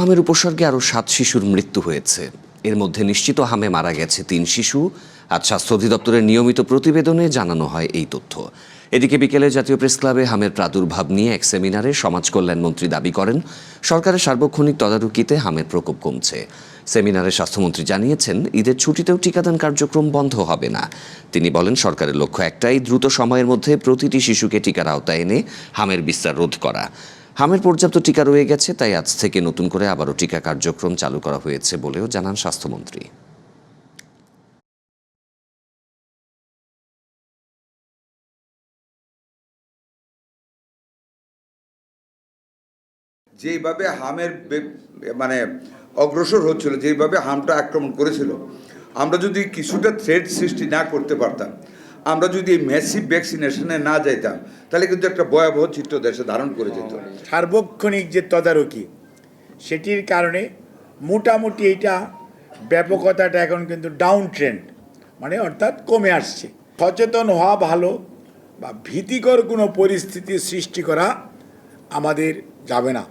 হামের উপসর্গে আরও 7 শিশুর মৃত্যু হয়েছে। এর মধ্যে নিশ্চিত হামে মারা গেছে 3 শিশু। আজ স্বাস্থ্য অধিদপ্তরের নিয়মিত প্রতিবেদনে জানানো হয় এই তথ্য। এদিকে বিকেলে জাতীয় প্রেস ক্লাবে হামের প্রাদুর্ভাব নিয়ে এক সেমিনারে সমাজ কল্যাণমন্ত্রী দাবি করেন, সরকারের সার্বক্ষণিক তদারকিতে হামের প্রকোপ কমছে। সেমিনারে স্বাস্থ্যমন্ত্রী জানিয়েছেন, ঈদের ছুটিতেও টিকাদান কার্যক্রম বন্ধ হবে না। তিনি বলেন, সরকারের লক্ষ্য একটাই, দ্রুত সময়ের মধ্যে প্রতিটি শিশুকে টিকার আওতায় এনে হামের বিস্তার রোধ করা। হামের পর্যাপ্ত টিকা রয়ে গেছে, তাই আজ থেকে নতুন করে আবারও টিকা কার্যক্রম চালু করা হয়েছে বলেও জানান স্বাস্থ্যমন্ত্রী। যেইভাবে মানে অগ্রসর হচ্ছিল, যেইভাবে হামটা আক্রমণ করেছিল, আমরা যদি কিছুটা থ্রেট সৃষ্টি না করতে পারতাম, আমরা যদি এই ম্যাসিভ ভ্যাকসিনেশনে না যাইতাম, তাহলে কিন্তু একটা ভয়াবহ চিত্র দেশে ধারণ করে যেত। সার্বক্ষণিক যে তদারকি, সেটির কারণে মোটামুটি এইটা ব্যাপকতাটা এখন কিন্তু ডাউন ট্রেন্ড, মানে অর্থাৎ কমে আসছে। সচেতন হওয়া ভালো, বা ভীতিকর কোনো পরিস্থিতি সৃষ্টি করা আমাদের যাবে না।